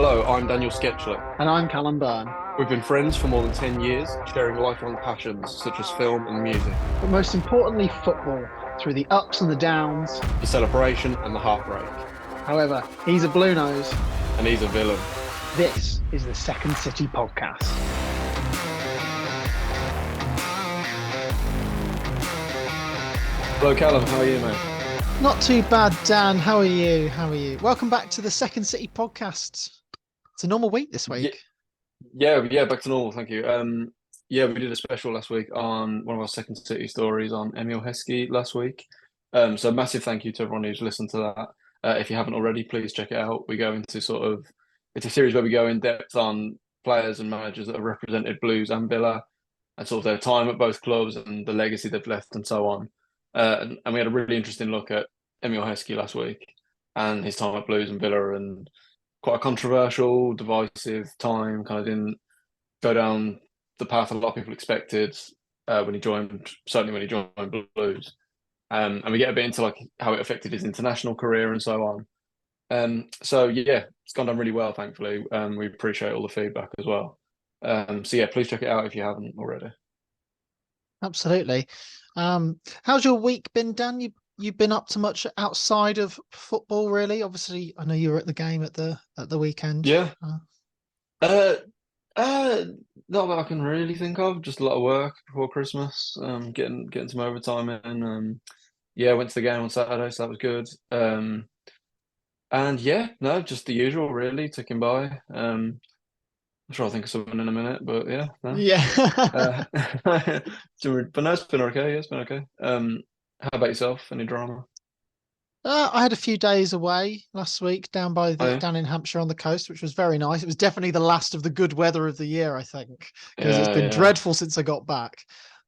Hello, I'm Daniel Sketchley. And I'm Callum Byrne. We've been friends for more than 10 years, sharing lifelong passions such as film and music, But most importantly, football, through the ups and the downs. the celebration and the heartbreak. However, he's a blue nose. And he's a villain. This is the Second City podcast. Hello, Callum. How are you, mate? Not too bad, Dan. How are you? How are you? Welcome back to the Second City podcast. It's a normal week this Yeah, week. yeah, back to normal. Thank you. Yeah, we did a special last week on one of our Second City stories on Emil Heskey last week. So massive thank you to everyone who's listened to that. If you haven't already, please check it out. We go into it's a series where we go in depth on players and managers that have represented Blues and Villa and sort of their time at both clubs and the legacy they've left and so on. And we had a really interesting look at Emil Heskey last week and his time at Blues and Villa, and quite a controversial, divisive time. Kind of didn't go down the path a lot of people expected when he joined, certainly when he joined Blues. And we get a bit into like how it affected his international career and so on. So yeah, it's gone down really well, thankfully. We appreciate all the feedback as well. So yeah, please check it out if you haven't already. Absolutely. How's your week been, Dan? You've been up to much outside of football, really? Obviously, I know you were at the game at the weekend. Yeah. Uh, uh, Not that I can really think of. Just a lot of work before Christmas. Getting some overtime in. Yeah, went to the game on Saturday, so that was good. And yeah, no, just the usual, really, ticking by. I'm sure I'll think of something in a minute, but yeah, no. Yeah. Uh, but no, it's been okay. Yeah, it's been okay. How about yourself? Any drama? I had a few days away last week Oh yeah, down in Hampshire on the coast, which was very nice. It was definitely the last of the good weather of the year, I think, because it's been yeah, dreadful since I got back.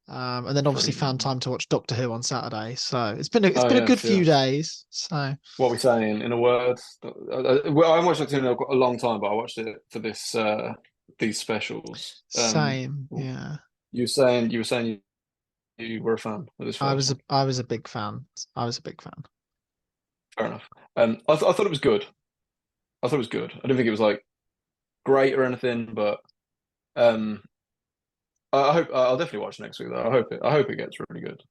And then obviously found freezing. time to watch Doctor Who on Saturday. So it's Oh been a good yes, few yes. days. So What are we saying in a word? Well, I haven't watched Doctor Who in a long time, but I watched it for these specials. same, yeah. You were a fan of this first one. I was a big fan. I was a big fan. Fair enough. I thought it was good. I thought it was good. I didn't think it was like great or anything, but um, I hope I'll definitely watch next week though. I hope it gets really good.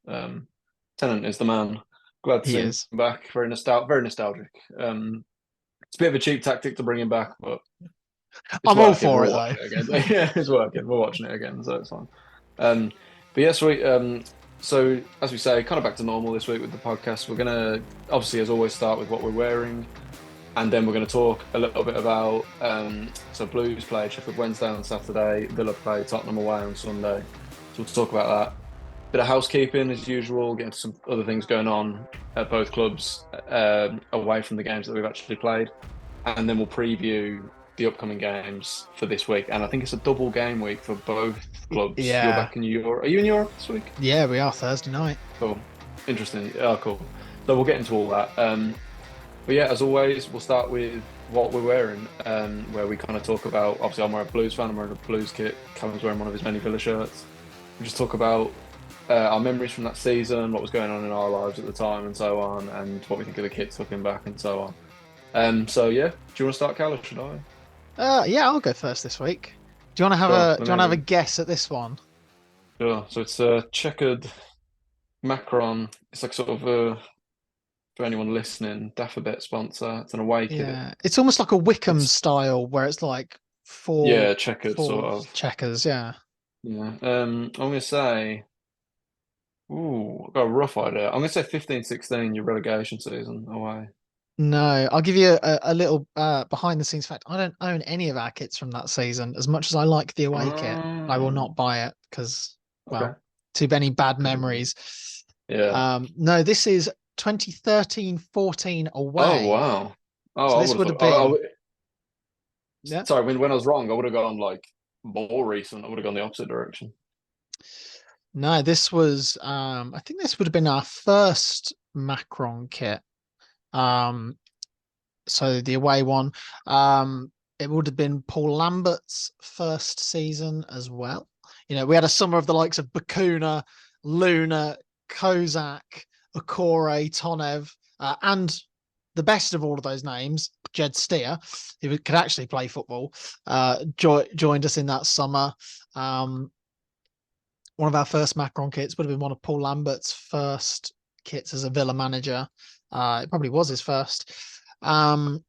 Tennant is the man. Glad to He see him is. back. Very nostalgic. It's a bit of a cheap tactic to bring him back, but it's I'm all working. for We're it all though. watching it again. Yeah, it's working. We're watching it again, so it's fine. Um, but yeah, sweet. So as we say, kind of back to normal this week with the podcast. We're gonna obviously, as always, start with what we're wearing, and then we're going to talk a little bit about so Blues played Sheffield Wednesday on Saturday, Villa played Tottenham away on Sunday. So we'll talk about that. Bit of housekeeping as usual, getting some other things going on at both clubs away from the games that we've actually played, and then we'll preview the upcoming games for this week. And I think it's a double game week for both clubs. You're Yeah. back in Europe. Are you in Europe this week? Yeah, we are Thursday night. Cool, interesting. Oh, cool. So we'll get into all that. But yeah, as always, we'll start with what we're wearing, where we kind of talk about. Obviously, I'm wearing a Blues fan. I'm wearing a Blues kit. Callum's wearing one of his many Villa shirts. We just talk about our memories from that season, what was going on in our lives at the time, and so on, and what we think of the kits looking back, and so on. So yeah, do you want to start, Callum? Should I? Yeah, I'll go first this week. Do you want to have Sure. a do you want to have a guess at this one? Sure. So it's a checkered Macron. It's like sort of a for anyone listening, Daffabet sponsor. It's an away kit. Yeah, it's almost like a Wickham It's style where it's like yeah, checkered sort four of. checkers. Yeah. Yeah. I'm gonna say. Ooh, I've got a rough idea. I'm gonna say 15-16, your relegation season away. No, I'll give you a little behind the scenes fact. I don't own any of our kits from that season. As much as I like the away kit, I will Ah, not buy it because, okay. well, too many bad memories. Yeah. No, this is 2013-14 Oh away. wow. So Oh, I this would have would have thought. been, yeah. Sorry. When I was wrong, I would have gone like more recent. I would have gone the opposite direction. No, this was I think this would have been our first Macron kit. Um, so the away one. It would have been Paul Lambert's first season as well. You know, we had a summer of the likes of Bakuna, Luna, Kozak, Okore, Tonev, and the best of all of those names, Jed Steer, who could actually play football, joined us in that summer. One of our first Macron kits would have been one of Paul Lambert's first kits as a Villa manager. It probably was his first. A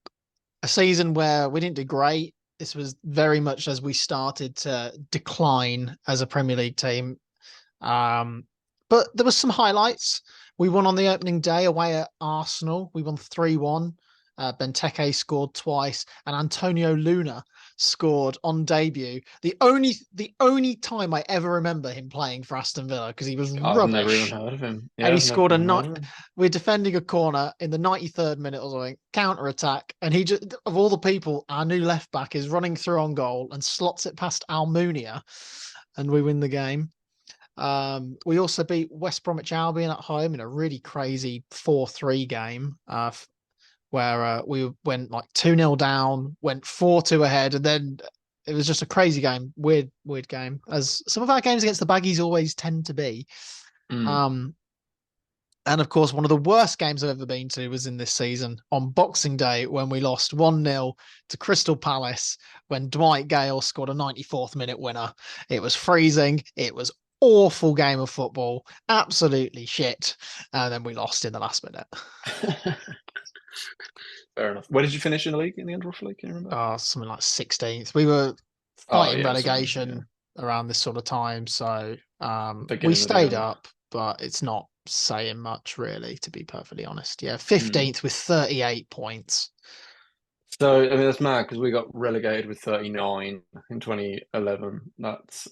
season where we didn't do great. This was very much as we started to decline as a Premier League team. But there was some highlights. We won on the opening day away at Arsenal. We won 3-1. Benteke scored twice, and Antonio Luna scored on debut. The only time I ever remember him playing for Aston Villa, because he was I've never even rubbish. heard of him. And Yeah, he I've never scored a even heard not. of him. We're defending a corner in the 93rd minute or something, counter attack, and he just, of all the people, our new left back is running through on goal and slots it past Almunia, and we win the game. We also beat West Bromwich Albion at home in a really crazy 4-3 game, where we went like 2-0 down, went 4-2 ahead, and then it was just a crazy game, weird game, as some of our games against the Baggies always tend to be. And of course, one of the worst games I've ever been to was in this season on Boxing Day, when we lost 1-0 to Crystal Palace when Dwight Gale scored a 94th minute winner. It was freezing. It was awful game of football, absolutely shit. And then we lost in the last minute. Fair enough. Where did you finish in the league in the end, roughly? Can you remember? Something like 16th. We were Oh, fighting yeah, relegation around this sort of time. So we beginning of the stayed end. up, but it's not saying much, really, to be perfectly honest. Yeah, 15th with 38 points. So, I mean, that's mad because we got relegated with 39 in 2011. That's a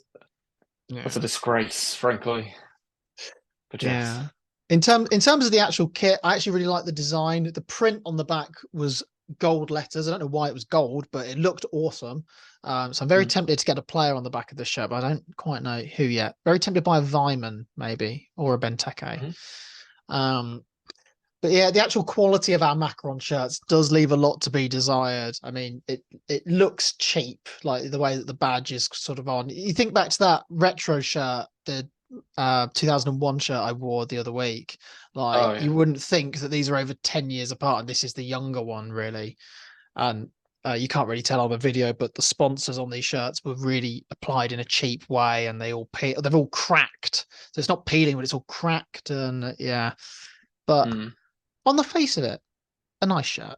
Yeah. disgrace, frankly. But yes. Yeah. In terms of the actual kit, I actually really like the design. The print on the back was gold letters. I don't know why it was gold, but it looked awesome. So I'm very tempted to get a player on the back of the shirt, but I don't quite know who yet. Very tempted by a Vyman, maybe, or a Benteke. But yeah, the actual quality of our Macron shirts does leave a lot to be desired. I mean, it looks cheap, like the way that the badge is sort of on. You think back to that retro shirt, the 2001 shirt I wore the other week. Like, Oh, yeah. you wouldn't think that these are over 10 years apart, and this is the younger one, really. And you can't really tell on the video, but the sponsors on these shirts were really applied in a cheap way, and they've all cracked. So it's not peeling, but it's all cracked, and yeah. But on the face of it, a nice shirt.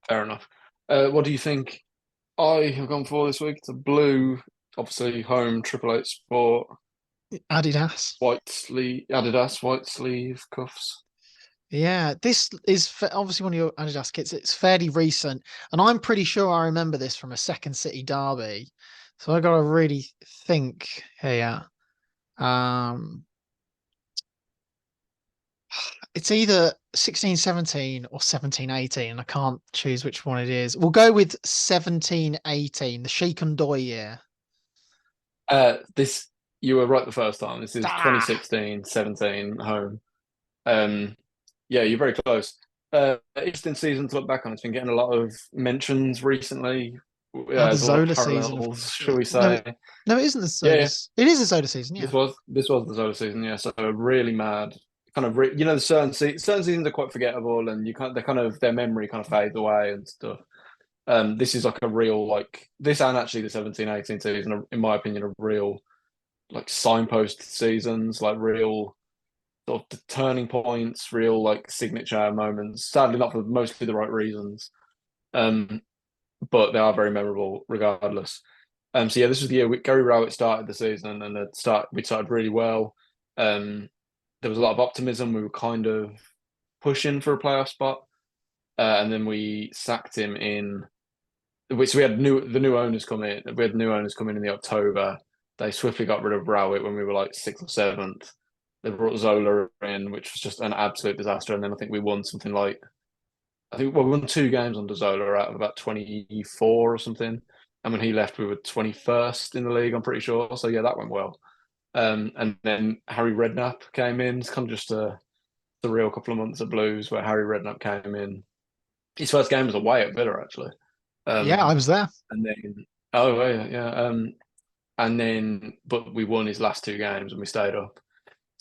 Fair enough. What do you think? I have gone for this week. It's a blue, obviously home Triple Eight Sport, Adidas. Adidas white sleeve cuffs. Yeah, this is obviously one of your Adidas kits. It's fairly recent, and I'm pretty sure I remember this from a Second City derby. So I got to really think here. It's either 16-17 or 17-18. I can't choose which one it is. We'll go with 17-18, the Sheikh and Doy year. This you were right the first time. This is Ah, 2016-17 home. Yeah, you're very close. Interesting season to look back on. It's been getting a lot of mentions recently. the There's a lot of Zola season, of parallels, course. shall Yeah. we No, say? no, it isn't the Yeah, Zola. yeah. It is the Zola season, yeah. This was the Zola season. Yeah, so really mad. Kind of, the certain seasons are quite forgettable, and their memory kind of fades away and stuff. This is like a real this, and actually the 17-18 season, in my opinion, are real like signpost seasons, like real sort of turning points, real like signature moments. Sadly, not for mostly the right reasons, but they are very memorable regardless. So yeah, this was the year Gary Rowett started the season, and we started really well. There was a lot of optimism. We were kind of pushing for a playoff spot, and then we sacked him in. Which we had the new owners come in. We had new owners come in the October. They swiftly got rid of Rowett when we were like sixth or seventh. They brought Zola in, which was just an absolute disaster. And then I think we won something like, we won 2 games under Zola out of about 24 or something. And when he left, we were 21st in the league, I'm pretty sure. So yeah, that went well. And then Harry Redknapp came in. It's kind of just a surreal couple of months of Blues where Harry Redknapp came in. His first game was away at Villa, actually. Yeah, I was there. And then, oh yeah, yeah. And then, but we won his last 2 games and we stayed up.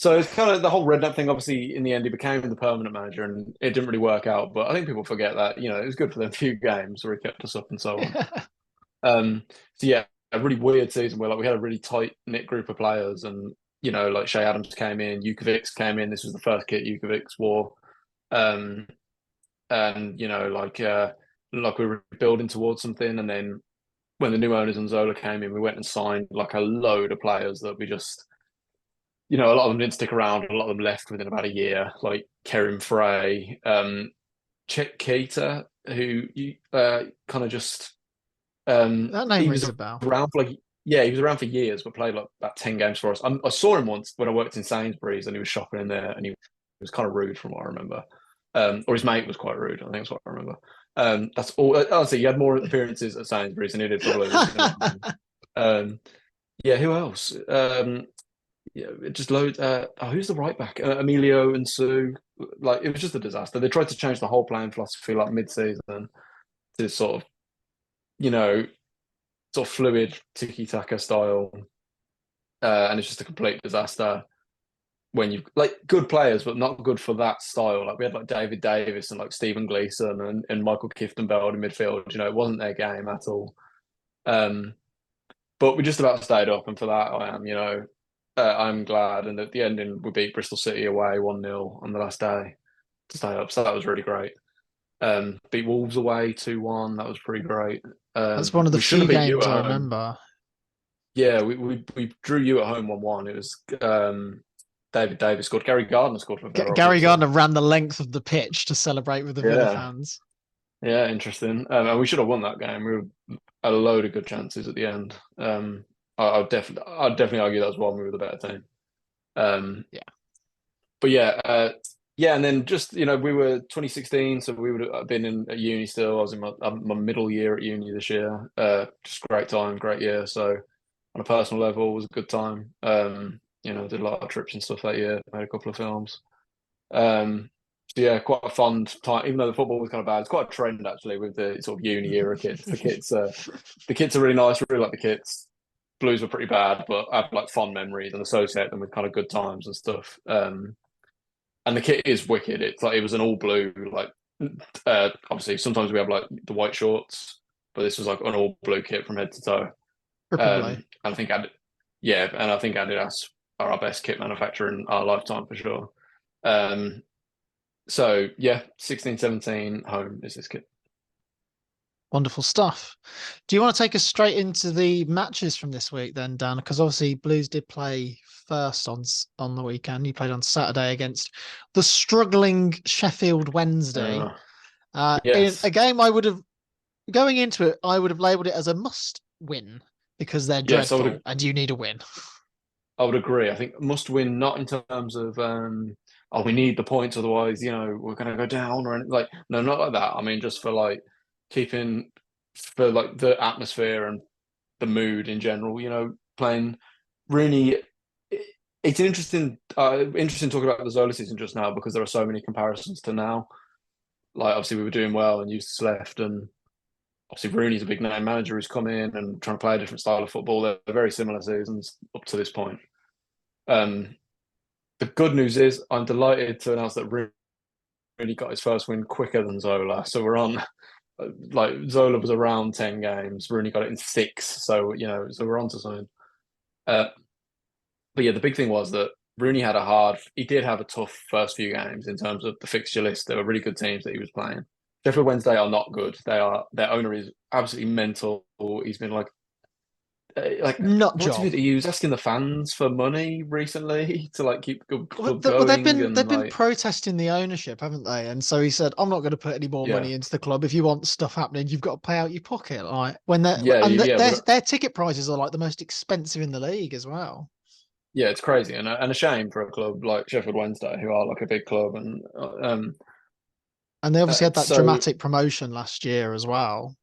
So it's kind of the whole Redknapp thing. Obviously, in the end, he became the permanent manager, and it didn't really work out. But I think people forget that it was good for them few games where he kept us up and so on. So yeah, a really weird season where like we had a really tight knit group of players, and like Shea Adams came in, Jukovic came in. This was the first kit Jukovic wore, um, and like we were building towards something. And then when the new owners and Zola came in, we went and signed like a load of players that we just a lot of them didn't stick around. A lot of them left within about a year, like Kerim Frey, Chet Keita, who kind of just That name he rings was a bell. around for like yeah, he was around for years, but played like about 10 games for us. I saw him once when I worked in Sainsbury's, and he was shopping in there, and he was kind of rude from what I remember. Or his mate was quite rude. I think that's what I remember. That's all. Honestly, he had more appearances at Sainsbury's than he did for Blues. Yeah, who else? Yeah, just loads. Who's the right back? Emilio and Sue. Like it was just a disaster. They tried to change the whole playing philosophy like mid-season to sort of, you know, sort of fluid tiki-taka style, and it's just a complete disaster when you've like good players but not good for that style. Like we had like David Davis and like Stephen Gleeson and Michael Kifton-Beld in midfield. It wasn't their game at all. Um, but we just about stayed up, and for that I'm glad. And at the ending, we beat Bristol City away 1-0 on the last day to stay up. So that was really great. Beat Wolves away 2-1. That was pretty great. That's one of the We should few have beat you games at I home. remember. Yeah, we drew you at home 1-1. It was David Davis scored. Gary Gardner scored for Villa, Gary obviously. Gardner ran the length of the pitch to celebrate with the Villa Yeah, fans. yeah, interesting. And we should have won that game. We were a load of good chances at the end. I'd definitely argue that was one we were the better team. Um, Yeah. but yeah, and then just we were 2016, so we would have been in at uni still. I was in my middle year at uni this year. Just great time, great year. So on a personal level, it was a good time. Did a lot of trips and stuff that year. Made a couple of films. Um, so yeah, quite a fun time. Even though the football was kind of bad, it's quite a trend actually with the sort of uni era kids. The kids are really nice. Really like the kids. Blues were pretty bad, but I have like fond memories and associate them with kind of good times and stuff. And the kit is wicked. It's like it was an all blue, like obviously sometimes we have like the white shorts, but this was like an all blue kit from head to toe. Triple blue. And I think yeah, and I think Adidas are our best kit manufacturer in our lifetime for sure. Um, so yeah, 16, 17 home is this kit. Wonderful stuff. Do you want to take us straight into the matches from this week then, Dan? Because obviously Blues did play first on the weekend. You played on Saturday against the struggling Sheffield Wednesday. Uh, In yes, a game going into it, I would have labelled it as a must win because they're yes, dreadful and you need a win. I would agree. I think must win, not in terms of oh, we need the points, otherwise we're going to go down or anything. Like no, not like that. I mean just for like keeping for like the atmosphere and the mood in general. Playing Rooney. It's an interesting talking about the Zola season just now because there are so many comparisons to now. Like obviously we were doing well and Eustace left, and obviously Rooney's a big name manager who's come in and trying to play a different style of football. They're very similar seasons up to this point. Um, the good news is I'm delighted to announce that Rooney got his first win quicker than Zola. So we're on like Zola was around 10 games, Rooney got it in 6. So we're on to something. Uh, but yeah, the big thing was that Rooney he did have a tough first few games in terms of the fixture list. There were really good teams that he was playing. Sheffield Wednesday are not good. Their owner is absolutely mental. He's been Nut what did job. he was asking the fans for money recently to like keep the club Well, they've going been and they've been like protesting the ownership, haven't they? And so he said, "I'm not going to put any more yeah money into the club. If you want stuff happening, you've got to pay out your pocket." Like when but their ticket prices are like the most expensive in the league as well. yeah, it's crazy and a shame for a club like Sheffield Wednesday who are like a big club and And they obviously had that so dramatic promotion last year as well.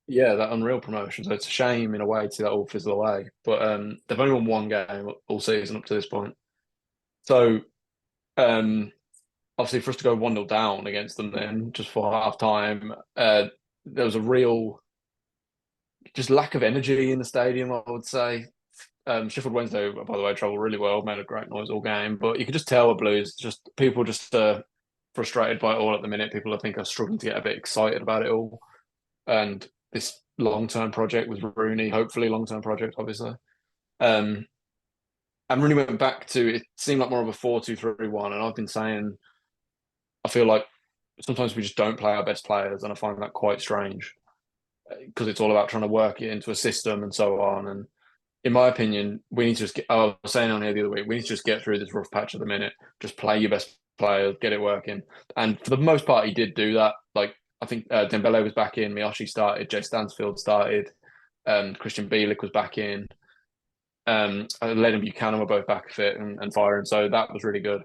yeah, that unreal promotion. So it's a shame in a way to see that all fizzle away. But they've only won one game all season up to this point. So um, obviously for us to go 1-0 down against them then just for half time, there was a real just lack of energy in the stadium, I would say. Sheffield Wednesday, by the way, travelled really well, made a great noise all game, but you could just tell with Blues, just people just frustrated by it all at the minute. People I think are struggling to get a bit excited about it all, and this long-term project with Rooney, hopefully long-term project, obviously. Um, and Rooney went back to it seemed like more of a 4-2-3-1, and I've been saying I feel like sometimes we just don't play our best players, and I find that quite strange because it's all about trying to work it into a system and so on. And in my opinion, we need to just get. I was saying on here the other week, we need to just get through this rough patch at the minute. Just play your best players, get it working. And for the most part, he did do that. Like I think Dembele was back in, Miyoshi started, Jay Stansfield started, Christian Bielik was back in, Led and Buchanan were both back fit and firing. So that was really good.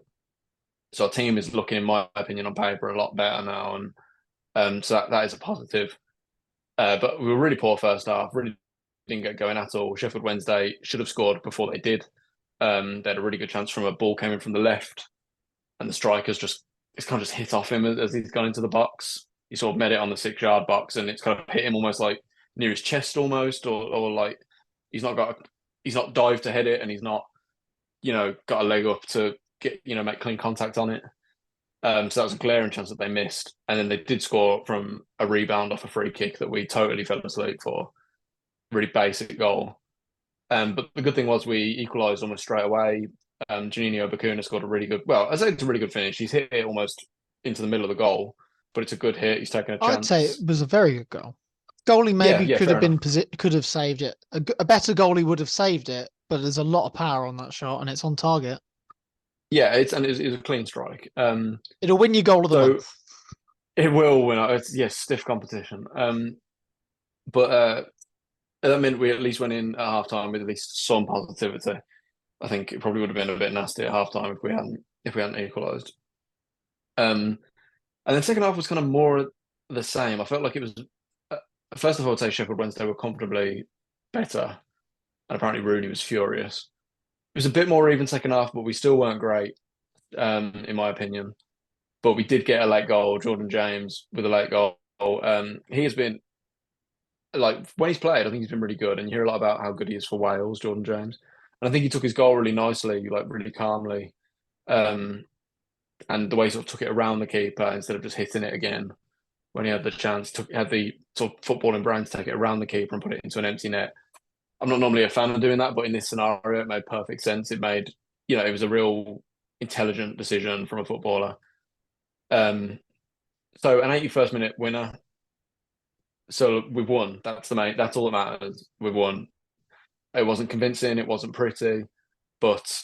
So our team is looking, in my opinion, on paper a lot better now, and so that is a positive. But we were really poor first half. Really didn't get going at all. Sheffield Wednesday should have scored before they did. They had a really good chance from a ball came in from the left, and the strikers just it's kind of just hit off him as he's gone into the box. He sort of met it on the 6 yard box, and it's kind of hit him almost like near his chest, almost, or like he's not dived to head it, and he's not got a leg up to get make clean contact on it. So that was a glaring chance that they missed, and then they did score from a rebound off a free kick that we totally fell asleep for. Really basic goal. But the good thing was we equalised almost straight away. Juninho Bacuna scored a really good. Well, I say it's a really good finish. He's hit it almost into the middle of the goal, but it's a good hit. He's taken a chance. I'd say it was a very good goal. Goalie maybe Yeah, could have been enough. could have saved it. A better goalie would have saved it, but there's a lot of power on that shot, and it's on target. Yeah, it's a clean strike. It'll win you goal of the So month. it will win. It's yes, stiff competition. But that meant we at least went in at half time with at least some positivity. I think it probably would have been a bit nasty at half time if we hadn't equalised. And then second half was kind of more the same. I felt like it was first of all, I'd say Sheffield Wednesday were comfortably better, and apparently Rooney was furious. It was a bit more even second half, but we still weren't great, in my opinion. But we did get a late goal, Jordan James with a late goal. He has been like when he's played, I think he's been really good, and you hear a lot about how good he is for Wales, Jordan James. And I think he took his goal really nicely, like really calmly. Um, and the way he sort of took it around the keeper instead of just hitting it again when he had the chance, had the sort of footballing brain to take it around the keeper and put it into an empty net. I'm not normally a fan of doing that, but in this scenario, it made perfect sense. It made, it was a real intelligent decision from a footballer. So an 81st minute winner. So we've won. That's all that matters. We've won. It wasn't convincing. It wasn't pretty, but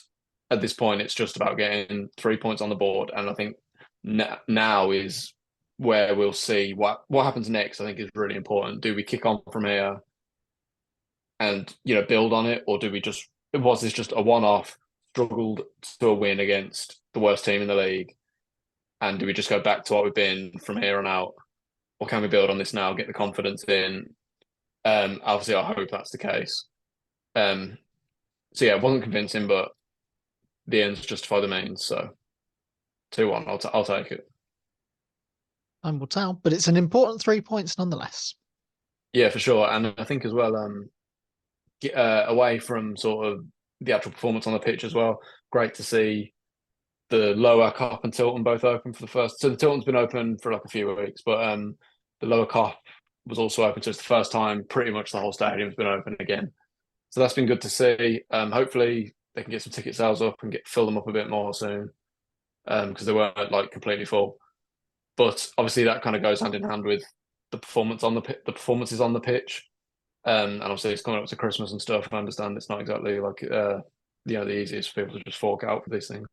at this point, it's just about getting 3 points on the board. And I think now is where we'll see what happens next. I think is really important. Do we kick on from here and build on it, or do we just was this just a one-off? Struggled to a win against the worst team in the league, and do we just go back to what we've been from here on out, or can we build on this now, get the confidence in? Obviously, I hope that's the case. So yeah, it wasn't convincing, but the ends justify the means. So 2-1, I'll take it. Time will tell, but it's an important 3 points nonetheless. Yeah, for sure. And I think as well, away from sort of the actual performance on the pitch as well, great to see the lower Cop and Tilton both open for the first. So the Tilton's been open for like a few weeks, but the lower Cop was also open. So it's the first time pretty much the whole stadium's been open again. So that's been good to see. Hopefully they can get some ticket sales up and fill them up a bit more soon, because they weren't like completely full. But obviously that kind of goes hand in hand with the performances on the pitch. And obviously it's coming up to Christmas and stuff. I understand it's not exactly like the easiest for people to just fork out for these things.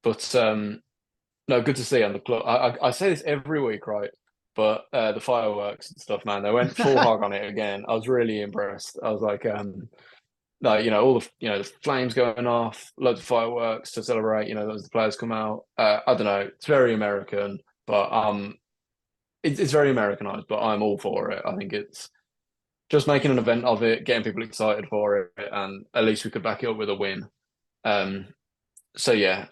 But no, good to see. And the club, I say this every week, right? But the fireworks and stuff, man, they went full hog on it again. I was really impressed. I was like, all the flames going off, loads of fireworks to celebrate. As the players come out. I don't know. It's very American, but it's very Americanized. But I'm all for it. I think it's just making an event of it, getting people excited for it, and at least we could back it up with a win. So yeah,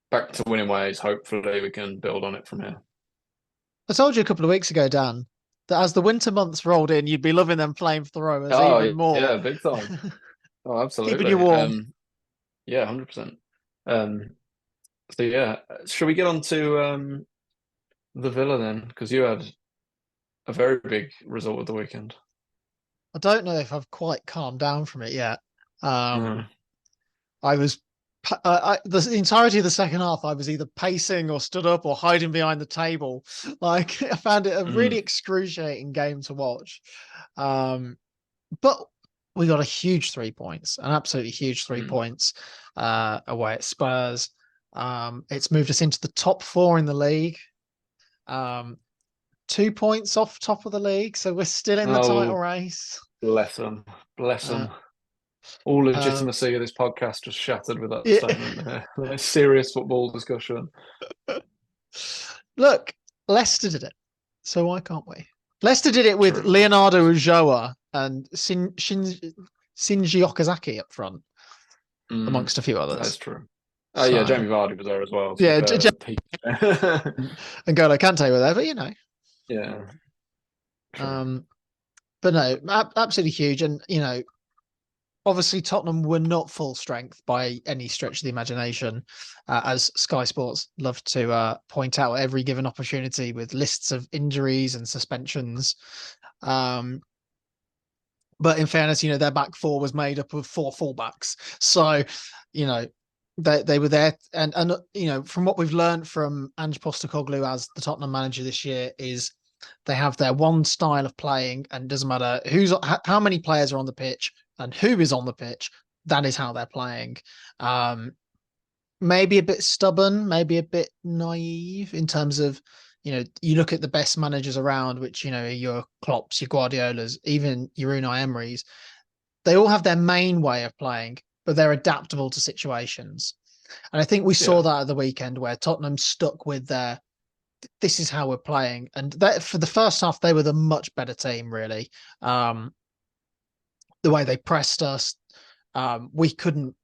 back to winning ways. Hopefully, we can build on it from here. I told you a couple of weeks ago, Dan, that as the winter months rolled in, you'd be loving them flamethrowers Oh even more. yeah, big time. Oh, Keeping you absolutely. warm. Yeah, 100%. Um, so yeah, shall we get on to the Villa then? Because you had a very big result of the weekend. I don't know if I've quite calmed down from it yet. Um, No. I was the entirety of the second half, I was either pacing or stood up or hiding behind the table. Like I found it a really Mm, excruciating game to watch. But we got a huge 3 points, an absolutely huge three mm. points away at Spurs. It's moved us into the top four in the league. Um, 2 points off top of the league, so we're still in the title Oh, race. bless them. Bless Uh, them. All uh, legitimacy of this podcast just shattered with that yeah. statement there. A serious football discussion. Look, Leicester did it, so why can't we? Leicester did it with True enough. Leonardo Ulloa and Shinji Okazaki up front, Mm, amongst a few that's others. true. Oh yeah, So Jamie Vardy was there as well, to be yeah, fair. At peak. and Golo Kante were there, but you know, Yeah, true. um, but no, absolutely huge, and you know, obviously Tottenham were not full strength by any stretch of the imagination, as Sky Sports love to point out at every given opportunity with lists of injuries and suspensions. Um, but in fairness, you know, their back four was made up of four fullbacks. So, you know, they were there. And you know, from what we've learned from Ange Postecoglou as the Tottenham manager this year is they have their one style of playing and it doesn't matter how many players are on the pitch and who is on the pitch. That is how they're playing. Um, Maybe a bit stubborn, maybe a bit naive in terms of, you know, you look at the best managers around, which, you know, your Klopps, your Guardiolas, even your Unai Emerys, they all have their main way of playing, but they're adaptable to situations. And I think we saw Yeah. that at the weekend where Tottenham stuck with their, this is how we're playing. And that for the first half, they were the much better team, really. Um, the way they pressed us, we couldn't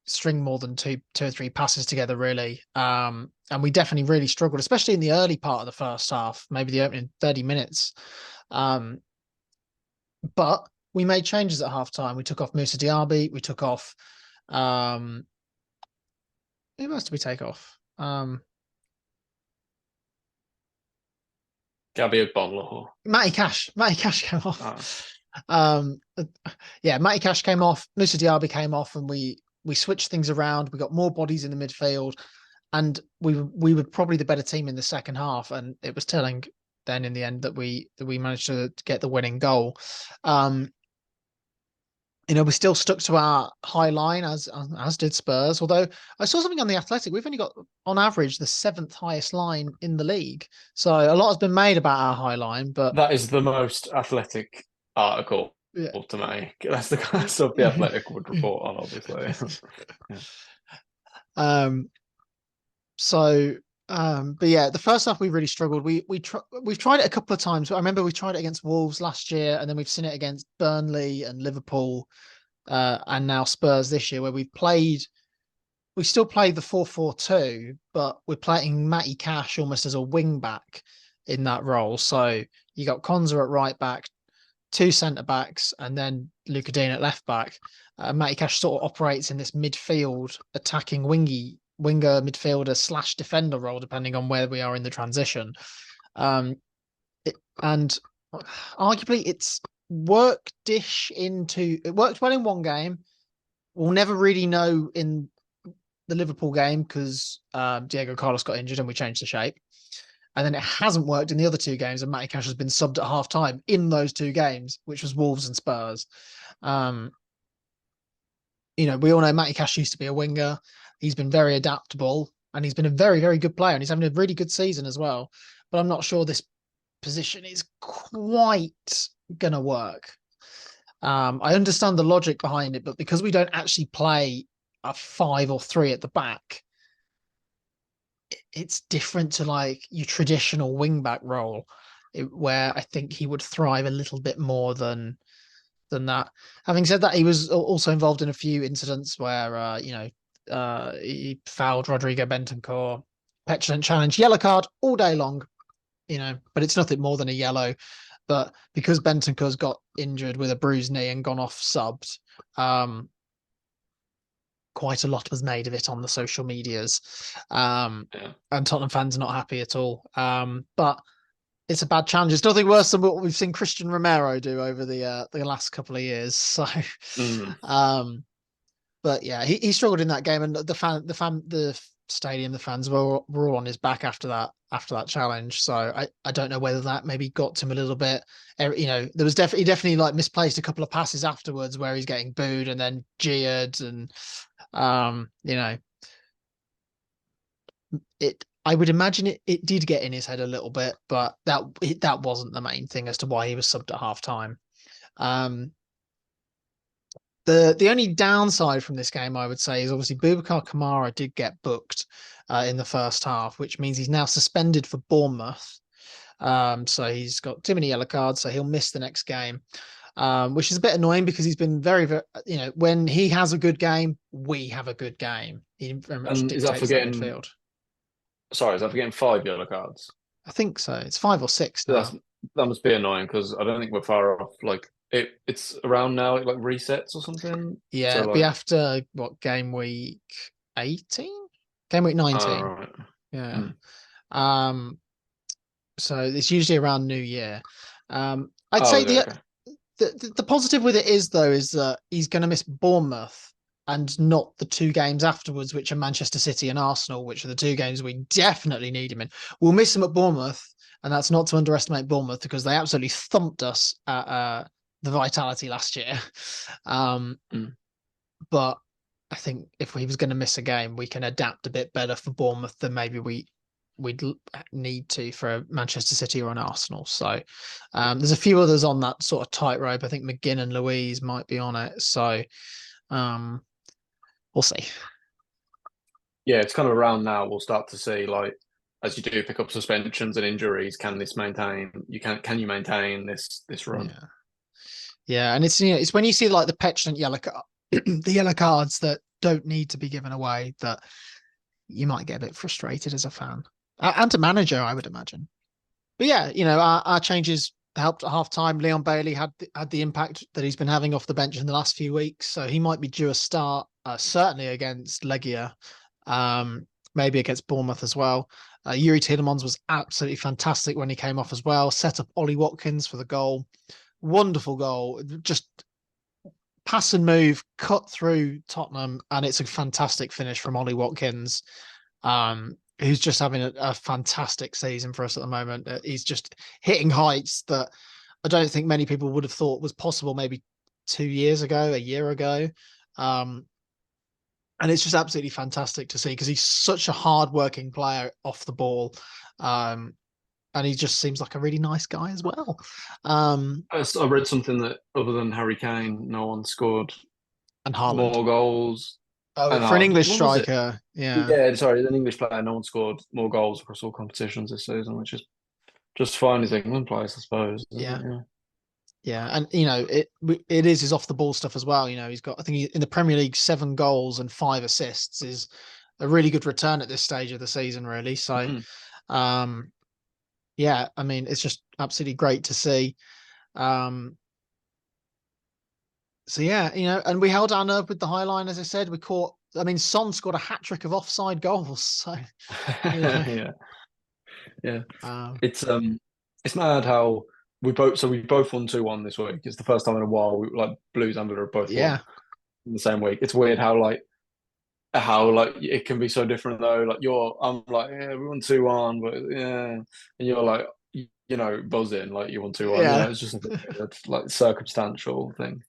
string more than two or three passes together really. And we definitely really struggled, especially in the early part of the first half, maybe the opening 30 minutes. Um, but we made changes at halftime. We took off Musa Diaby. We took off um who else did we take off? Gabby Bonlaw. Matty Cash. Matty Cash came off. Ah, Um yeah, Matty Cash came off, Musa Diaby came off, and we switched things around. We got more bodies in the midfield. And we were probably the better team in the second half, and it was telling then in the end that we managed to get the winning goal. Um, you know, we still stuck to our high line as did Spurs. Although I saw something on the Athletic, we've only got on average the seventh highest line in the league. So a lot has been made about our high line, but that is the most athletic article yeah. to make. That's the kind of stuff the Athletic would report on, obviously. Yeah. um, So, but yeah, the first half we really struggled. We've tried it a couple of times. I remember we tried it against Wolves last year, and then we've seen it against Burnley and Liverpool, and now Spurs this year, where we still played the 4-4-2, but we're playing Matty Cash almost as a wing back in that role. So you got Konza at right back, two centre backs, and then Luka Dean at left back. Matty Cash sort of operates in this midfield attacking winger midfielder slash defender role, depending on where we are in the transition. Um, and arguably, it worked well in one game. We'll never really know in the Liverpool game because Diego Carlos got injured and we changed the shape. And then it hasn't worked in the other two games, and Matty Cash has been subbed at half time in those two games, which was Wolves and Spurs. Um, you know, we all know Matty Cash used to be a winger. He's been very adaptable and he's been a very, very good player, and he's having a really good season as well. But I'm not sure this position is quite gonna work. I understand the logic behind it, but because we don't actually play a 5 or 3 at the back, it's different to like your traditional wingback role, where I think he would thrive a little bit more than that. Having said that, he was also involved in a few incidents where you know, he fouled Rodrigo Bentancur, petulant challenge, yellow card all day long, you know, but it's nothing more than a yellow. But because Bentancur's got injured with a bruised knee and gone off subbed, um, quite a lot was made of it on the social medias. Yeah. And Tottenham fans are not happy at all. But it's a bad challenge. It's nothing worse than what we've seen Christian Romero do over the last couple of years. So, Mm. but yeah, he struggled in that game, and the stadium, the fans were all on his back after that challenge. So I don't know whether that maybe got to him a little bit. There was definitely like misplaced a couple of passes afterwards where he's getting booed and then jeered, and you know, I would imagine it did get in his head a little bit, but that wasn't the main thing as to why he was subbed at half time. The only downside from this game, I would say, is obviously Boubacar Kamara did get booked in the first half, which means he's now suspended for Bournemouth. So he's got too many yellow cards, so he'll miss the next game, which is a bit annoying because he's been very, very, when he has a good game, we have a good game. He very much And is that for dictates that getting? midfield. Sorry, is that for getting 5 yellow cards? I think so. It's 5 or 6 So now. that must be annoying because I don't think we're far off. Like it's around now. It like resets or something. Yeah, So it'll be like, after what, game week 18? Game week 19. right. Yeah. Mm. Um, so it's usually around New Year. I'd Oh, say is it? Okay. the positive with it is though is that he's going to miss Bournemouth and not the 2 games afterwards, which are Manchester City and Arsenal, which are the 2 games we definitely need him in. We'll miss him at Bournemouth, and that's not to underestimate Bournemouth because they absolutely thumped us at the Vitality last year. Um, Mm. but I think if he was going to miss a game, we can adapt a bit better for Bournemouth than maybe we'd need to for Manchester City or an Arsenal. So there's a few others on that sort of tightrope. I think McGinn and Louise might be on it. So um, we'll see. Yeah, it's kind of around now. We'll start to see like as you do pick up suspensions and injuries, can this maintain? Can you maintain this run? Yeah, yeah, and it's when you see like the petulant yellow card, the yellow cards that don't need to be given away that you might get a bit frustrated as a fan and a manager, I would imagine. But yeah, our changes helped at half time. Leon Bailey had the impact that he's been having off the bench in the last few weeks, so he might be due a start, certainly against Legia, maybe against Bournemouth as well. Yuri Tielemans was absolutely fantastic when he came off as well. Set up Ollie Watkins for the goal. Wonderful goal. Just pass and move, cut through Tottenham, and it's a fantastic finish from Ollie Watkins. Who's just having a fantastic season for us at the moment. He's just hitting heights that I don't think many people would have thought was possible maybe 2 years ago, a year ago. And it's just absolutely fantastic to see because he's such a hard-working player off the ball. And he just seems like a really nice guy as well. I read something that other than Harry Kane, no one scored And Haaland. more goals. Oh, And for an English what was it? striker, yeah. Yeah, sorry, an English player. No one scored more goals across all competitions this season, which is just fine as England players, I suppose. Isn't Yeah. it? Yeah. Yeah, and it is his off the ball stuff as well. He's got, I think in the Premier League, 7 goals and 5 assists is a really good return at this stage of the season, really. So, Mhm. um, yeah, I mean, it's just absolutely great to see. Um, so yeah, and we held our nerve with the high line, as I said. I mean, Son scored a hat trick of offside goals. So, you know, Yeah, yeah. um, It's mad how we both won 2-1 this week. It's the first time in a while like Blues and Villa have both won yeah, in the same week. It's weird how it can be so different though. Like I'm like, yeah, we won 2-1, but yeah, and you're like, buzzing like you won 2-1. yeah. It's just a weird, like circumstantial thing.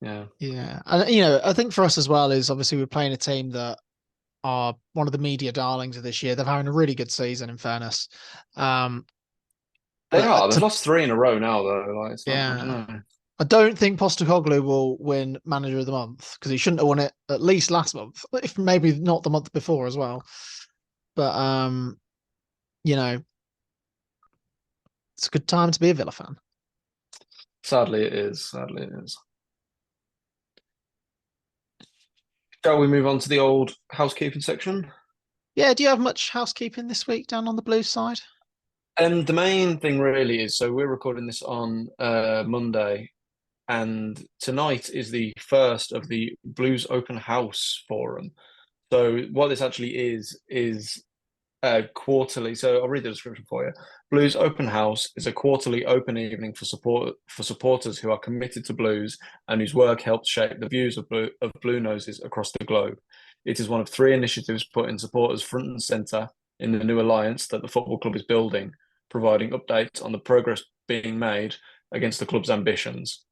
Yeah. Yeah, and I think for us as well is obviously we're playing a team that are one of the media darlings of this year. They're having a really good season, in fairness. Um, They but are. They've lost 3 in a row now, though. Like it's not. I don't yeah, know. I don't think Postecoglou will win Manager of the Month because he shouldn't have won it at least last month, if maybe not the month before as well. But you know, it's a good time to be a Villa fan. Sadly, it is. Sadly, it is. Shall we move on to the old housekeeping section? Yeah, do you have much housekeeping this week down on the Blues side? And the main thing really is, so we're recording this on Monday, and tonight is the first of the Blues Open House Forum. So what this actually is quarterly. So I'll read the description for you. Blues Open House is a quarterly open evening for supporters who are committed to blues and whose work helps shape the views of blue noses across the globe. It is one of three initiatives putting supporters front and centre in the new alliance that the football club is building, providing updates on the progress being made against the club's ambitions.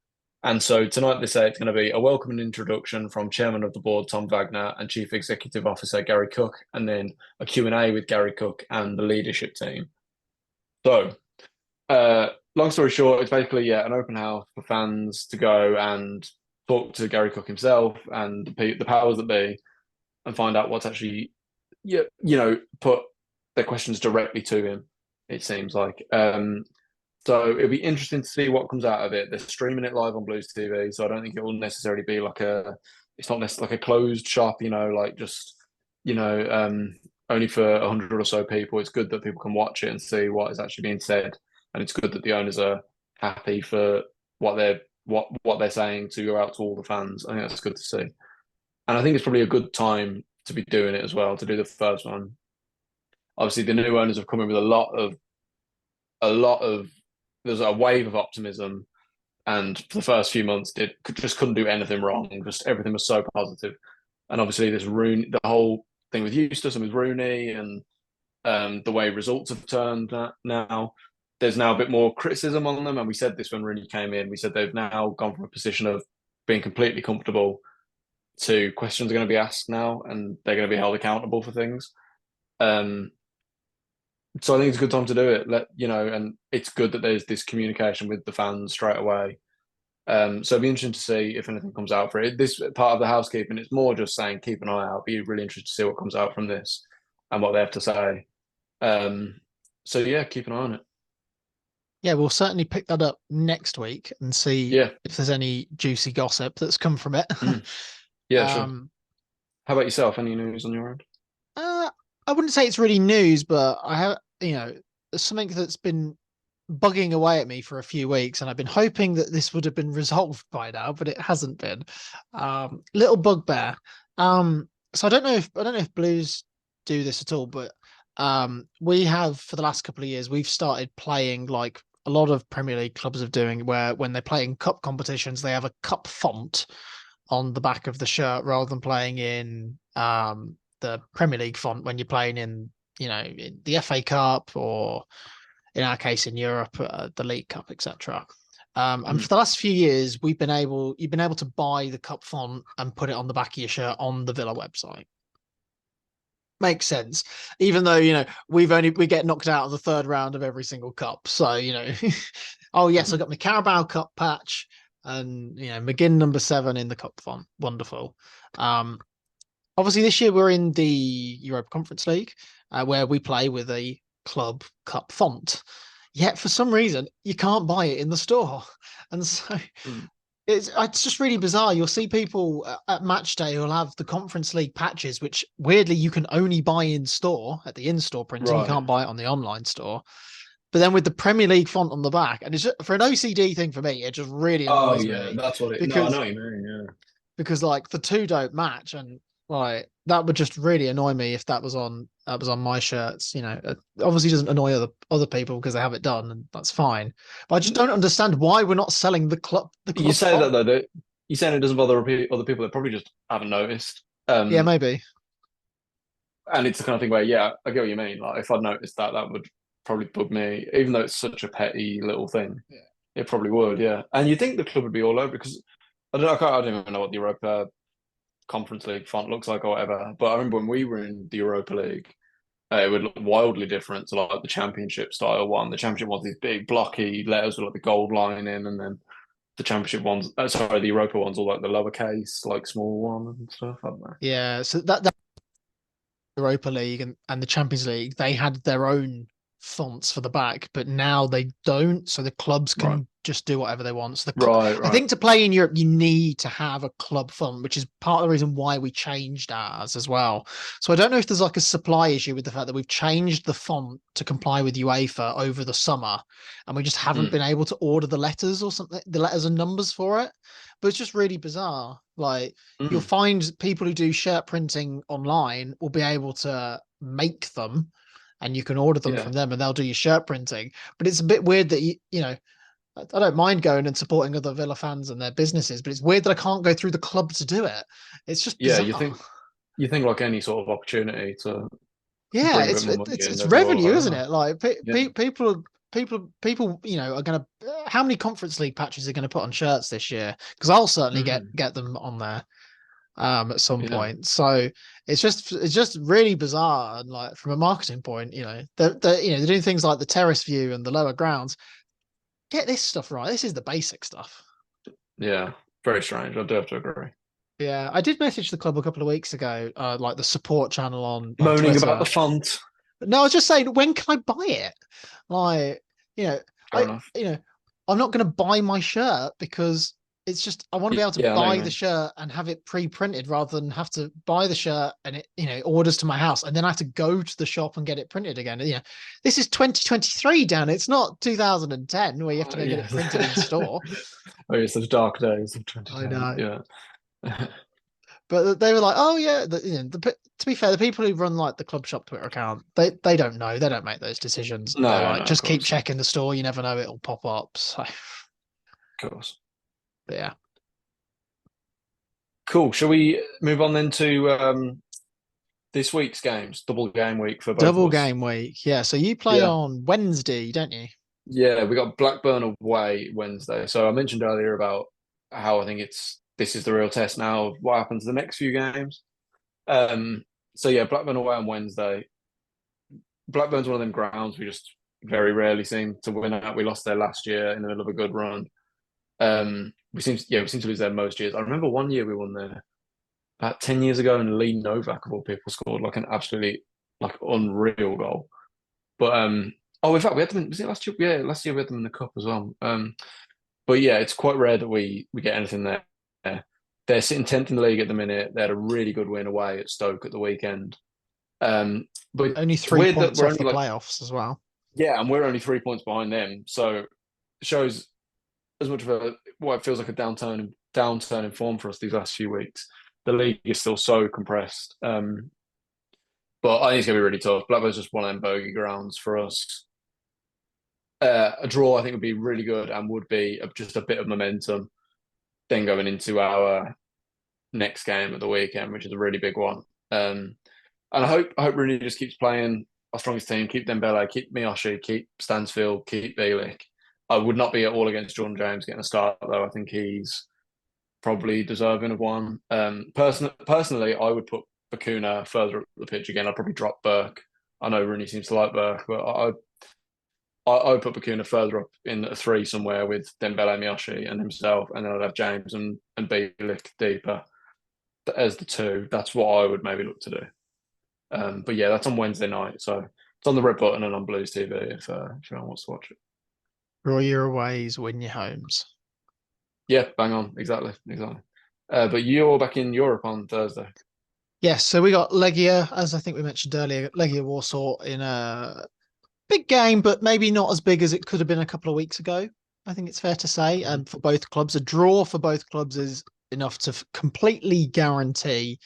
And so tonight they say it's going to be a welcoming introduction from Chairman of the Board Tom Wagner and Chief Executive Officer Gary Cook, and then a Q&A with Gary Cook and the leadership team. So, long story short, it's basically an open house for fans to go and talk to Gary Cook himself and the powers that be, and find out what's actually, put their questions directly to him. It seems like. So it'll be interesting to see what comes out of it. They're streaming it live on Blues TV, so I don't think it will necessarily be it's not necessarily like a closed shop, like just, only for 100 or so people. It's good that people can watch it and see what is actually being said, and it's good that the owners are happy for what they're saying to go out to all the fans. I think that's good to see, and I think it's probably a good time to be doing it as well, to do the first one. Obviously, the new owners have come in with a lot of there's a wave of optimism, and for the first few months just couldn't do anything wrong. Just everything was so positive, and obviously this Rooney, the whole thing with Eustace and with Rooney, and the way results have turned now. There's now a bit more criticism on them, and we said this when Rooney came in. We said they've now gone from a position of being completely comfortable to questions are going to be asked now, and they're going to be held accountable for things. So I think it's a good time to do it. And it's good that there's this communication with the fans straight away. So it'll be interesting to see if anything comes out for it. This part of the housekeeping, it's more just saying keep an eye out. Be really interested to see what comes out from this and what they have to say. So yeah, keep an eye on it. Yeah, we'll certainly pick that up next week and see Yeah. if there's any juicy gossip that's come from it. Yeah, sure. How about yourself? Any news on your end? I wouldn't say it's really news, but I have, something that's been bugging away at me for a few weeks, and I've been hoping that this would have been resolved by now, but it hasn't been. Little bugbear. So I don't know if Blues do this at all, but we have for the last couple of years we've started playing like a lot of Premier League clubs are doing, where when they play in cup competitions, they have a cup font on the back of the shirt rather than playing in the Premier League font when you're playing in, in the FA Cup, or in our case in Europe, the League Cup, etc. And for the last few years, you've been able to buy the cup font and put it on the back of your shirt on the Villa website. Makes sense, even though we get knocked out of the third round of every single cup. So oh yes, I got my Carabao Cup patch, and McGinn number 7 in the cup font. Wonderful. Obviously this year we're in the Europa Conference League, where we play with a club cup font. Yet for some reason you can't buy it in the store, and so it's just really bizarre. You'll see people at match day who'll have the Conference League patches, which weirdly you can only buy in store at the in-store printing. Right. You can't buy it on the online store. But then with the Premier League font on the back, and it's just, for an OCD thing for me, it just really annoys me. Oh yeah, that's what it. No, I know what you mean. Yeah, because like the two don't match, and like that would just really annoy me if that was on my shirts. It obviously doesn't annoy other people because they have it done, and that's fine. But I just don't understand why we're not selling the club. You say font. That though, you're saying it doesn't bother other people that probably just haven't noticed. Yeah, maybe. And it's the kind of thing where, yeah, I get what you mean. Like if I'd noticed that would probably bug me, even though it's such a petty little thing. Yeah. It probably would, yeah. And you think the club would be all over, because I don't even know what the Europa Conference League font looks like or whatever. But I remember when we were in the Europa League, it would look wildly different to like the Championship style one. The Championship one's these big blocky letters with like the gold line in, and then the Championship ones, the Europa ones, all like the lowercase, like small one and stuff. I don't know. Yeah, so that Europa League and the Champions League, they had their own fonts for the back, but now they don't. So the clubs Right. can just do whatever they want. So Right. I Right. think to play in Europe, you need to have a club font, which is part of the reason why we changed ours as well. So I don't know if there's like a supply issue with the fact that we've changed the font to comply with UEFA over the summer, and we just haven't Mm. been able to order the letters or something, the letters and numbers for it. But it's just really bizarre. Like you'll Mm. find people who do shirt printing online will be able to make them and you can order them Yeah. from them and they'll do your shirt printing. But it's a bit weird that you know, I don't mind going and supporting other Villa fans and their businesses, but it's weird that I can't go through the club to do it. It's just Yeah. bizarre. You think like any sort of opportunity to Yeah, bring a bit more money in, it's they'd go all revenue, isn't over. it? Like Yeah. people, you know, are gonna. How many Conference League patches are going to put on shirts this year? Because I'll certainly Mm. get them on there at some Yeah. point. So it's just really bizarre and like from a marketing point, you know, they're doing things like the terrace view and the lower grounds. Get this stuff right. This is the basic stuff. Yeah. Very strange. I do have to agree. Yeah, I did message the club a couple of weeks ago, like the support channel on Moaning about the Twitter. font. No, I was just saying, when can I buy it? Like, you know, Fair enough. you know, I'm not going to buy my shirt because it's just I want to be able to Yeah, I know what you buy the mean. shirt and have it pre-printed rather than have to buy the shirt and it, you know, orders to my house and then I have to go to the shop and get it printed again. You know, this is 2023, Dan. It's not 2010 where you have to go get Yeah. it printed in store. Oh, yes, those dark days of I 2010. know. Yeah. But they were like, "Oh yeah." You know, to be fair, the people who run like the club shop Twitter account, they don't know. They don't make those decisions. They're No, like, no, of just keep course. checking the store. You never know, it'll pop up. So, Of course. yeah, Cool. Shall we move on then to this week's games? Double game week for both of double us. game week. Yeah, so you play Yeah. on Wednesday, don't you? Yeah, we got Blackburn away Wednesday. So I mentioned earlier about how I think this is the real test now of what happens the next few games. Um, so yeah, Blackburn away on Wednesday. Blackburn's one of them grounds we just very rarely seem to win at. We lost there last year in the middle of a good run. We seem to lose there most years. I remember one year we won there about 10 years ago, and Lee Novak of all people scored like an absolutely like unreal goal. But oh, in fact, we had them. Was it last year? Yeah, last year we had them in the cup as well. But yeah, it's quite rare that we get anything there. They're sitting 10th in the league at the minute. They had a really good win away at Stoke at the weekend. But Only it's three weird that points we're off only the like, playoffs as well. yeah, and we're only 3 points behind them. So it shows as much of a what it feels like a downturn in form for us these last few weeks. The league is still so compressed. But I think it's gonna be really tough. Blackburn's just one of them bogey grounds for us. A draw, I think, would be really good and would be just a bit of momentum. Then going into our next game at the weekend, which is a really big one. And I hope Rooney just keeps playing our strongest team. Keep Dembele, keep Miyoshi, keep Stansfield, keep Bielik. I would not be at all against Jordan James getting a start though. I think he's probably deserving of one. Personally, I would put Bakuna further up the pitch again. I'd probably drop Burke. I know Rooney seems to like Burke, but I would put Bakuna further up in a three somewhere with Dembele, Miyoshi, and himself, and then I'd have James and Bielik deeper as the two. That's what I would maybe look to do. But yeah, that's on Wednesday night, so it's on the red button and on Blues TV if anyone wants to watch it. Draw your aways, win your homes. Yeah, bang on, exactly. But you're back in Europe on Thursday. Yes, so we got Legia, as I think we mentioned earlier, Legia Warsaw in a big game, but maybe not as big as it could have been a couple of weeks ago. I think it's fair to say. Mhm. For both clubs, a draw for both clubs is enough to completely guarantee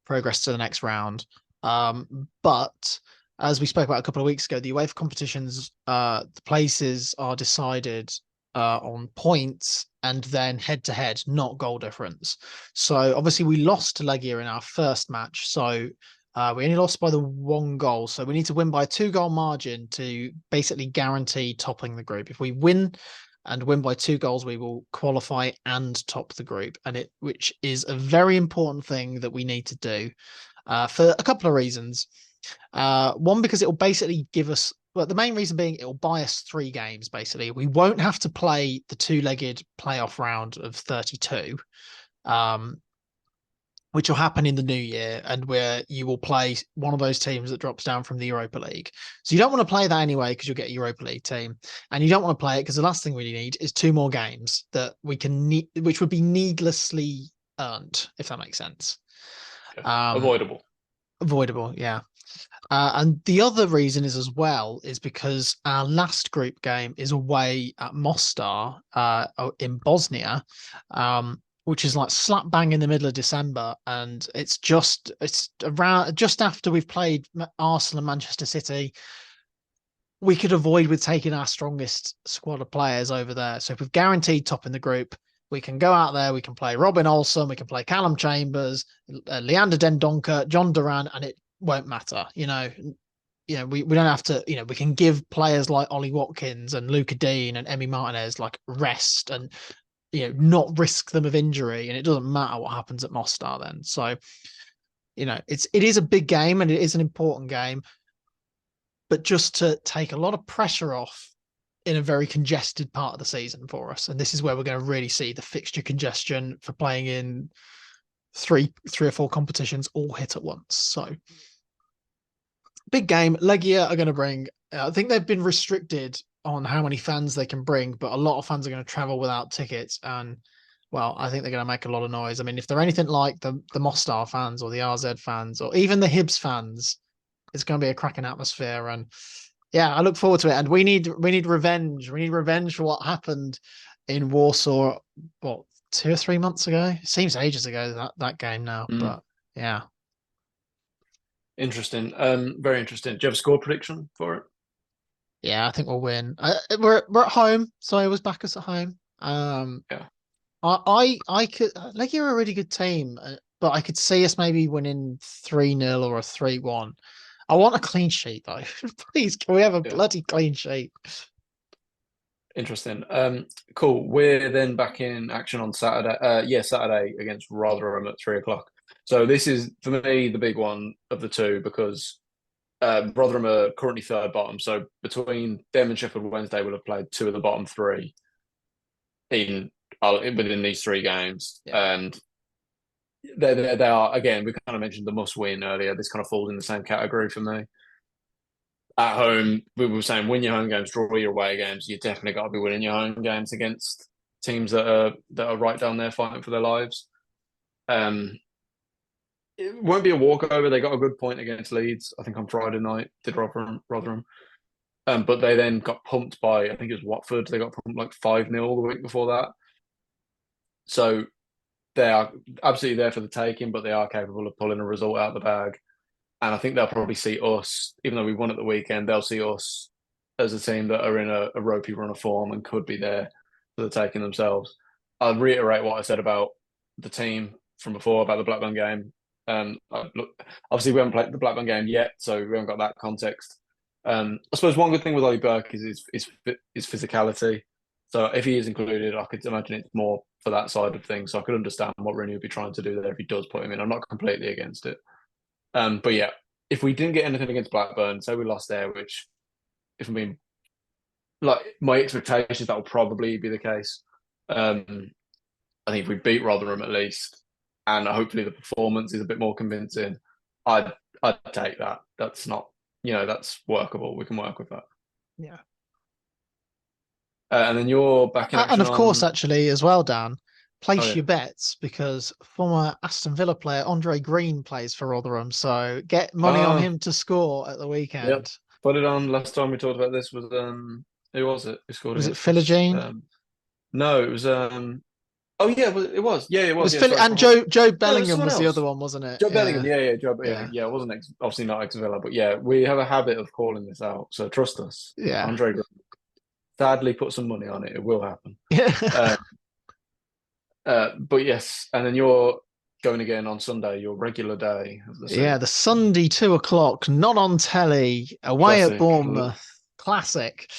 progress to the next round. But as we spoke about a couple of weeks ago, the UEFA competitions, the places are decided on points and then head to head, not goal difference. So obviously we lost to Legia in our first match. So we only lost by the one goal. So we need to win by a 2-goal margin to basically guarantee topping the group. If we win and win by 2 goals, we will qualify and top the group. Which is a very important thing that we need to do for a couple of reasons. One, because it will basically give us, well, the main reason being it will buy us 3 games, basically. We won't have to play the two-legged playoff round of 32. which will happen in the new year, and where you will play one of those teams that drops down from the Europa League. So you don't want to play that anyway because you'll get a Europa League team, and you don't want to play it because the last thing we need is 2 more games that we can which would be needlessly earned, if that makes sense. Yeah. Avoidable. Avoidable, yeah. And the other reason is because our last group game is away at Mostar in Bosnia, which is like slap bang in the middle of December, and it's around just after we've played Arsenal and Manchester City. We could avoid with taking our strongest squad of players over there. So if we've guaranteed top in the group, we can go out there, we can play Robin Olsen, we can play Callum Chambers, Leander Dendoncker, John Duran, and it won't matter. We don't have to, we can give players like Ollie Watkins and Luca Dean and Emi Martinez like rest and, not risk them of injury. And it doesn't matter what happens at Mostar then. So, it is a big game and it is an important game, but just to take a lot of pressure off in a very congested part of the season for us. And this is where we're going to really see the fixture congestion for playing in three or four competitions all hit at once. So big game. Legia are going to bring, I think they've been restricted on how many fans they can bring, but a lot of fans are going to travel without tickets. And well, I think they're going to make a lot of noise. I mean, if they're anything like the Mostar fans or the RZ fans or even the Hibs fans, it's going to be a cracking atmosphere. And yeah, I look forward to it. And we need revenge. We need revenge for what happened in Warsaw, 2 or 3 months ago? It seems ages ago, that game now. But yeah. Interesting. Very interesting. Do you have a score prediction for it? Yeah, I think we'll win. We're at home, so I was back us at home. Yeah. I could Legia are a really good team, but I could see us maybe winning 3-0 or a 3-1. I want a clean sheet though. Please, can we have a bloody clean sheet? Interesting. Cool. We're then back in action on Saturday. Saturday against Rotherham at 3:00. So this is for me the big one of the two because Rotherham are currently third bottom. So between them and Sheffield Wednesday, we'll have played 2 of the bottom 3 within these 3 games, and they are, again, we kind of mentioned the must win earlier. This kind of falls in the same category for me. At home, we were saying win your home games, draw your away games. You definitely got to be winning your home games against teams that are right down there fighting for their lives. It won't be a walkover. They got a good point against Leeds, I think, on Friday night. Did Rotherham. But they then got pumped by, I think it was Watford. They got pumped like 5-0 the week before that. So they are absolutely there for the taking, but they are capable of pulling a result out of the bag. And I think they'll probably see us, even though we won at the weekend, they'll see us as a team that are in a ropey run of form and could be there for the taking themselves. I'll reiterate what I said about the team from before, about the Blackburn game. Obviously, we haven't played the Blackburn game yet, so we haven't got that context. I suppose one good thing with Ollie Burke is his physicality. So if he is included, I could imagine it's more for that side of things. So I could understand what Rooney would be trying to do there if he does put him in. I'm not completely against it. But yeah, if we didn't get anything against Blackburn, say we lost there, which, if I'm being like my expectations, that will probably be the case. I think if we beat Rotherham at least, and hopefully the performance is a bit more convincing, I'd take that. That's not, that's workable. We can work with that. Yeah. And then you're back in action and of course, actually, as well, Dan, place your bets because former Aston Villa player Andre Green plays for Rotherham, so get money on him to score at the weekend. Yep. Put it on. Last time we talked about this was who was it? Who scored? Was it Philogene? No, it was Oh yeah, it was. Yeah, it was. It was and Joe Bellingham was the other one, wasn't it? Joe Bellingham. Yeah, Joe. Yeah, it wasn't obviously not ex-Villa, but yeah, we have a habit of calling this out. So trust us. Yeah, Andre Green. Sadly, put some money on it. It will happen. Yeah. But yes, and then you're going again on Sunday, your regular day of the season. Yeah, the Sunday 2:00, not on telly, away at Bournemouth. Classic.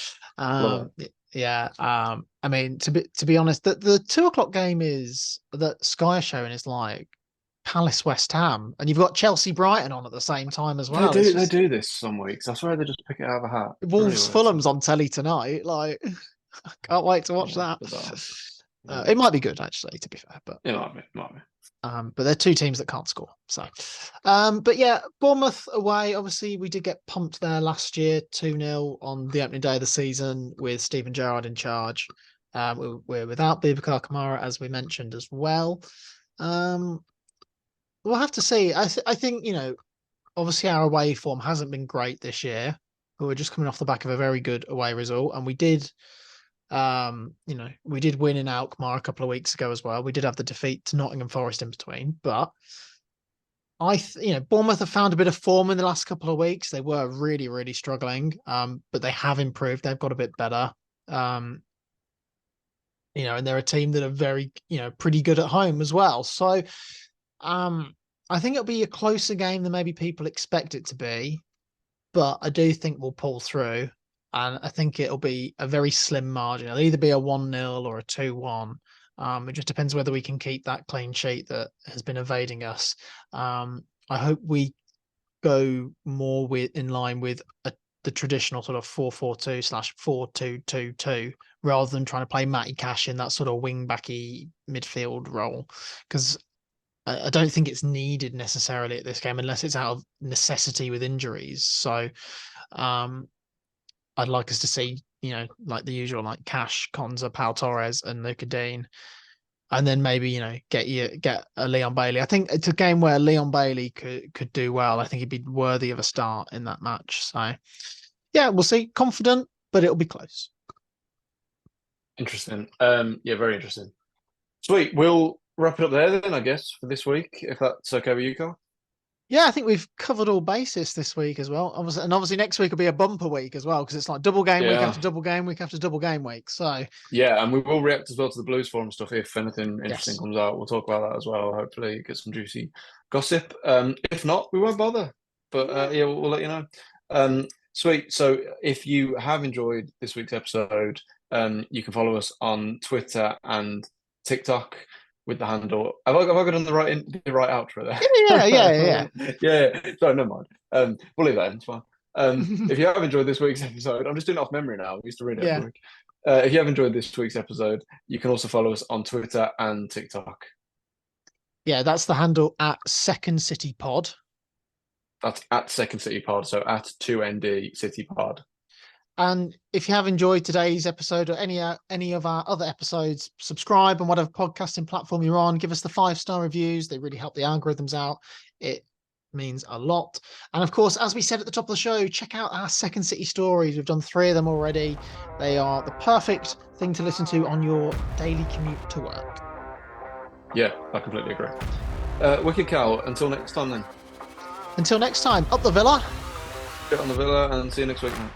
Yeah. I mean, to be honest, the 2:00 game is that Sky are showing is like Palace West Ham, and you've got Chelsea Brighton on at the same time as well. They do this some weeks. I swear they just pick it out of a hat. Wolves Fulham's on telly tonight. Like, I can't wait to watch that. It might be good actually, to be fair, but it might be. But they're two teams that can't score. So, but yeah, Bournemouth away. Obviously, we did get pumped there last year, 2-0 on the opening day of the season with Steven Gerrard in charge. We're without Boubacar Kamara, as we mentioned as well. We'll have to see. I think, obviously our away form hasn't been great this year, but we're just coming off the back of a very good away result, and we did. We did win in Alkmaar a couple of weeks ago as well. We did have the defeat to Nottingham Forest in between, but Bournemouth have found a bit of form in the last couple of weeks. They were really, really struggling, but they have improved. They've got a bit better. And they're a team that are very, pretty good at home as well. So, I think it'll be a closer game than maybe people expect it to be, but I do think we'll pull through. And I think it'll be a very slim margin. It'll either be a 1-0 or a 2-1. It just depends whether we can keep that clean sheet that has been evading us. I hope we go more in line with the traditional sort of 4-4-2/4-2-2-2 rather than trying to play Matty Cash in that sort of wing-backy midfield role. Because I don't think it's needed necessarily at this game unless it's out of necessity with injuries. So, I'd like us to see, like the usual, like Cash, Konza, Pau Torres, and Luca Dean, and then maybe get a Leon Bailey. I think it's a game where Leon Bailey could do well. I think he'd be worthy of a start in that match. So, yeah, we'll see. Confident, but it'll be close. Interesting. Yeah, very interesting. Sweet. We'll wrap it up there then, I guess, for this week, if that's okay with you, Carl. Yeah, I think we've covered all bases this week as well. Obviously next week will be a bumper week as well because it's like double game week after double game week after double game week. So yeah, and we will react as well to the Blues forum stuff if anything interesting comes out. We'll talk about that as well. Hopefully, get some juicy gossip. If not, we won't bother. But yeah, we'll let you know. Sweet. So if you have enjoyed this week's episode, you can follow us on Twitter and TikTok with the handle. Have I got on the right outro there? Yeah. Sorry, never mind. We'll leave that in. It's fine. If you have enjoyed this week's episode, I'm just doing it off memory now. I used to read it every week. If you have enjoyed this week's episode, you can also follow us on Twitter and TikTok. Yeah, that's the handle at Second City Pod. That's at Second City Pod, so at 2ND City Pod. And if you have enjoyed today's episode or any of our other episodes, subscribe on whatever podcasting platform you're on. Give us the 5-star reviews. They really help the algorithms out. It means a lot. And of course, as we said at the top of the show, check out our Second City stories. We've done 3 of them already. They are the perfect thing to listen to on your daily commute to work. Yeah, I completely agree. Wicked Cal, until next time then. Until next time, up the Villa. Get on the Villa and see you next week, mate.